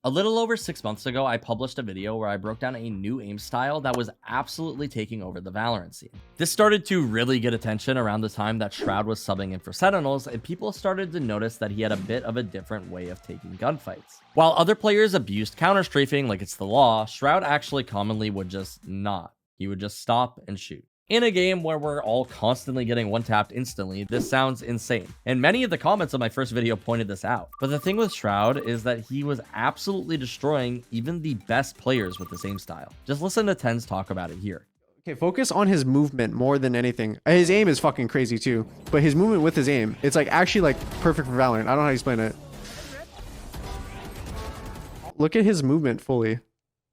A little over 6 months ago, I published a video where I broke down a new aim style that was absolutely taking over the Valorant scene. This started to really get attention around the time that Shroud was subbing in for Sentinels, and people started to notice that he had a bit of a different way of taking gunfights. While other players abused counter-strafing like it's the law, Shroud actually commonly would just not. He would just stop and shoot. In a game where we're all constantly getting one-tapped instantly, this sounds insane. And many of the comments on my first video pointed this out. But the thing with Shroud is that he was absolutely destroying even the best players with the same style. Just listen to TenZ talk about it here. Okay, focus on his movement more than anything. His aim is fucking crazy too, but his movement with his aim, it's like actually like perfect for Valorant. I don't know how to explain it. Look at his movement fully.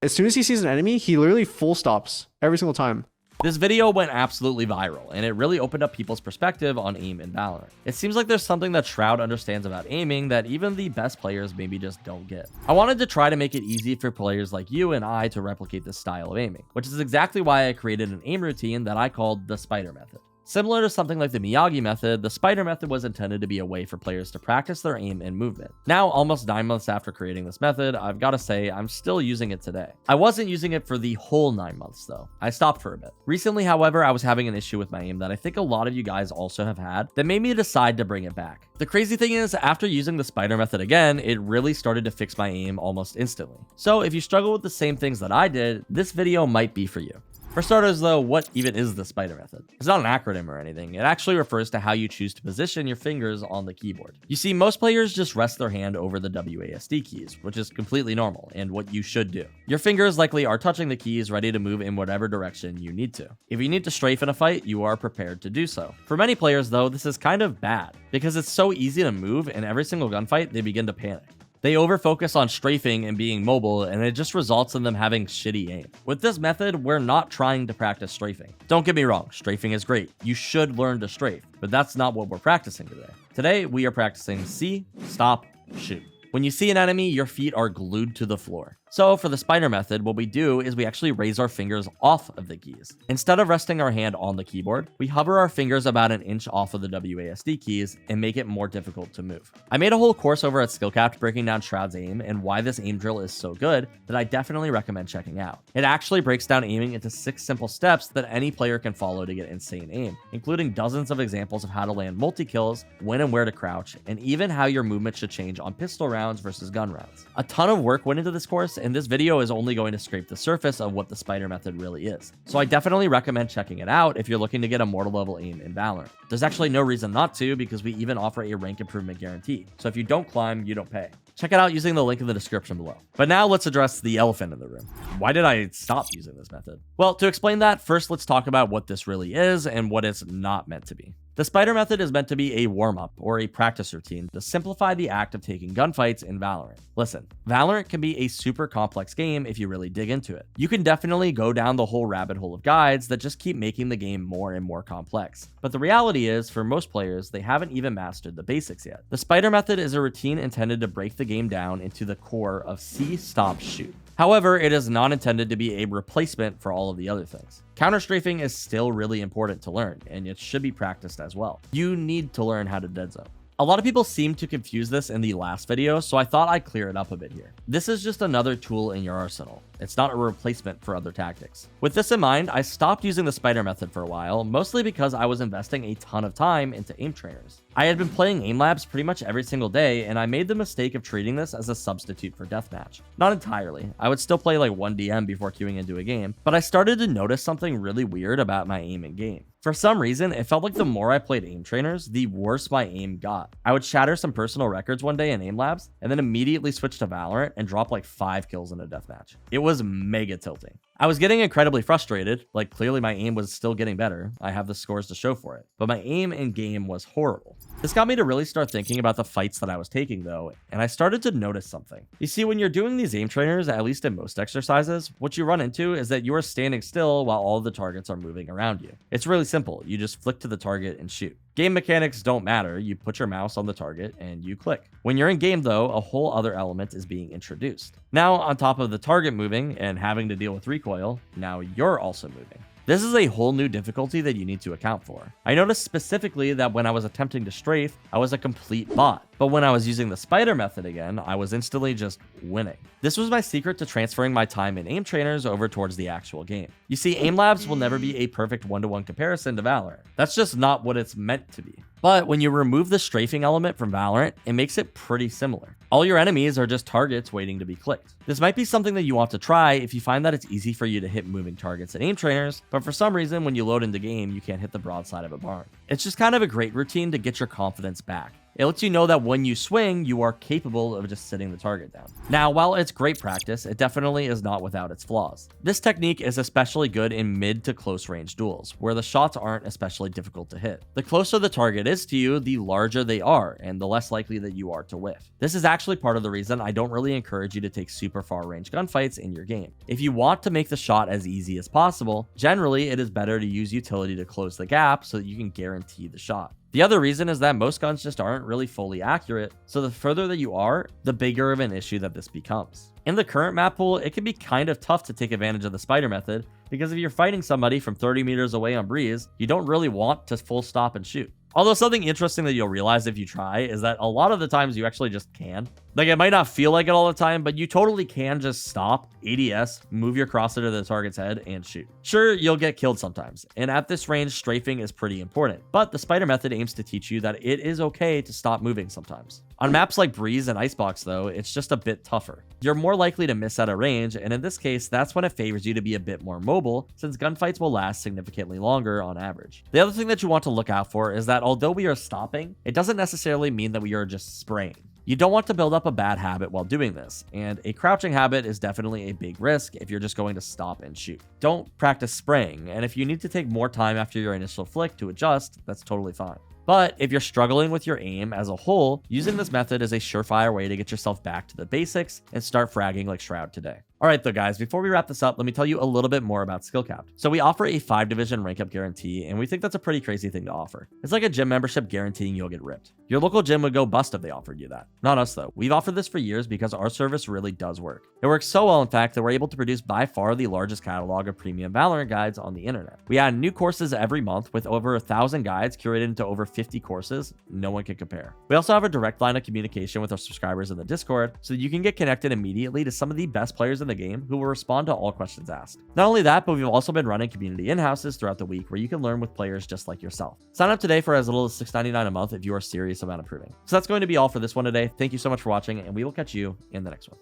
As soon as he sees an enemy, he literally full stops every single time. This video went absolutely viral, and it really opened up people's perspective on aim in Valorant. It seems like there's something that Shroud understands about aiming that even the best players maybe just don't get. I wanted to try to make it easy for players like you and I to replicate this style of aiming, which is exactly why I created an aim routine that I called the spider method. Similar to something like the Miyagi method, the spider method was intended to be a way for players to practice their aim and movement. Now, almost 9 months after creating this method, I've got to say I'm still using it today. I wasn't using it for the whole 9 months though. I stopped for a bit. Recently, however, I was having an issue with my aim that I think a lot of you guys also have had that made me decide to bring it back. The crazy thing is, after using the spider method again, it really started to fix my aim almost instantly. So if you struggle with the same things that I did, this video might be for you. For starters though, what even is the spider method? It's not an acronym or anything. It actually refers to how you choose to position your fingers on the keyboard. You see, most players just rest their hand over the WASD keys, which is completely normal and what you should do. Your fingers likely are touching the keys, ready to move in whatever direction you need to. If you need to strafe in a fight, you are prepared to do so. For many players though, this is kind of bad because it's so easy to move, and every single gunfight, they begin to panic. They over-focus on strafing and being mobile, and it just results in them having shitty aim. With this method, we're not trying to practice strafing. Don't get me wrong, strafing is great. You should learn to strafe, but that's not what we're practicing today. Today, we are practicing see, stop, shoot. When you see an enemy, your feet are glued to the floor. So for the spider method, what we do is we actually raise our fingers off of the keys. Instead of resting our hand on the keyboard, we hover our fingers about an inch off of the WASD keys and make it more difficult to move. I made a whole course over at SkillCapped breaking down Shroud's aim and why this aim drill is so good that I definitely recommend checking out. It actually breaks down aiming into 6 simple steps that any player can follow to get insane aim, including dozens of examples of how to land multi-kills, when and where to crouch, and even how your movement should change on pistol rounds versus gun rounds. A ton of work went into this course, and this video is only going to scrape the surface of what the spider method really is. So I definitely recommend checking it out if you're looking to get a mortal level aim in Valorant. There's actually no reason not to, because we even offer a rank improvement guarantee. So if you don't climb, you don't pay. Check it out using the link in the description below. But now let's address the elephant in the room. Why did I stop using this method? Well, to explain that, first let's talk about what this really is and what it's not meant to be. The spider method is meant to be a warm-up or a practice routine to simplify the act of taking gunfights in Valorant. Listen, Valorant can be a super complex game if you really dig into it. You can definitely go down the whole rabbit hole of guides that just keep making the game more and more complex. But the reality is, for most players, they haven't even mastered the basics yet. The spider method is a routine intended to break the game down into the core of see, stop, shoot. However, it is not intended to be a replacement for all of the other things. Counter-strafing is still really important to learn, and it should be practiced as well. You need to learn how to dead zone. A lot of people seem to confuse this in the last video, so I thought I'd clear it up a bit here. This is just another tool in your arsenal. It's not a replacement for other tactics. With this in mind, I stopped using the spider method for a while, mostly because I was investing a ton of time into aim trainers. I had been playing aim labs pretty much every single day, and I made the mistake of treating this as a substitute for deathmatch. Not entirely. I would still play like 1 DM before queuing into a game, but I started to notice something really weird about my aim in game. For some reason, it felt like the more I played aim trainers, the worse my aim got. I would shatter some personal records one day in aim labs, and then immediately switch to Valorant and drop like 5 kills in a deathmatch. It was mega tilting. I was getting incredibly frustrated, like clearly my aim was still getting better. I have the scores to show for it, but my aim in game was horrible. This got me to really start thinking about the fights that I was taking though, and I started to notice something. You see, when you're doing these aim trainers, at least in most exercises, what you run into is that you are standing still while all of the targets are moving around you. It's really simple. You just flick to the target and shoot. Game mechanics don't matter. You put your mouse on the target and you click. When you're in game though, a whole other element is being introduced. Now, on top of the target moving and having to deal with recoil, now you're also moving. This is a whole new difficulty that you need to account for. I noticed specifically that when I was attempting to strafe, I was a complete bot. But when I was using the spider method again, I was instantly just winning. This was my secret to transferring my time in aim trainers over towards the actual game. You see, aim labs will never be a perfect one-to-one comparison to Valorant. That's just not what it's meant to be. But when you remove the strafing element from Valorant, it makes it pretty similar. All your enemies are just targets waiting to be clicked. This might be something that you want to try if you find that it's easy for you to hit moving targets in aim trainers, but for some reason when you load into game, you can't hit the broadside of a barn. It's just kind of a great routine to get your confidence back. It lets you know that when you swing, you are capable of just sitting the target down. Now, while it's great practice, it definitely is not without its flaws. This technique is especially good in mid to close range duels, where the shots aren't especially difficult to hit. The closer the target is to you, the larger they are, and the less likely that you are to whiff. This is actually part of the reason I don't really encourage you to take super far range gunfights in your game. If you want to make the shot as easy as possible, generally it is better to use utility to close the gap so that you can guarantee the shot. The other reason is that most guns just aren't really fully accurate, so the further that you are, the bigger of an issue that this becomes. In the current map pool, it can be kind of tough to take advantage of the spider method, because if you're fighting somebody from 30 meters away on breeze, you don't really want to full stop and shoot. Although something interesting that you'll realize if you try is that a lot of the times you actually just can. Like, it might not feel like it all the time, but you totally can just stop, ADS, move your crosser to the target's head, and shoot. Sure, you'll get killed sometimes, and at this range, strafing is pretty important, but the spider method aims to teach you that it is okay to stop moving sometimes. On maps like Breeze and Icebox though, it's just a bit tougher. You're more likely to miss at a range, and in this case, that's when it favors you to be a bit more mobile, since gunfights will last significantly longer on average. The other thing that you want to look out for is that although we are stopping, it doesn't necessarily mean that we are just spraying. You don't want to build up a bad habit while doing this, and a crouching habit is definitely a big risk if you're just going to stop and shoot. Don't practice spraying, and if you need to take more time after your initial flick to adjust, that's totally fine. But if you're struggling with your aim as a whole, using this method is a surefire way to get yourself back to the basics and start fragging like Shroud today. Alright though guys, before we wrap this up, let me tell you a little bit more about SkillCapped. So we offer a 5-division rank up guarantee, and we think that's a pretty crazy thing to offer. It's like a gym membership guaranteeing you'll get ripped. Your local gym would go bust if they offered you that. Not us though. We've offered this for years because our service really does work. It works so well in fact that we're able to produce by far the largest catalog of premium Valorant guides on the internet. We add new courses every month with over 1,000 guides curated into over 50 courses. No one can compare. We also have a direct line of communication with our subscribers in the Discord so that you can get connected immediately to some of the best players in the game who will respond to all questions asked. Not only that, but we've also been running community in-houses throughout the week where you can learn with players just like yourself. Sign up today for as little as $6.99 a month if you are serious about improving. So that's going to be all for this one today. Thank you so much for watching, and we will catch you in the next one.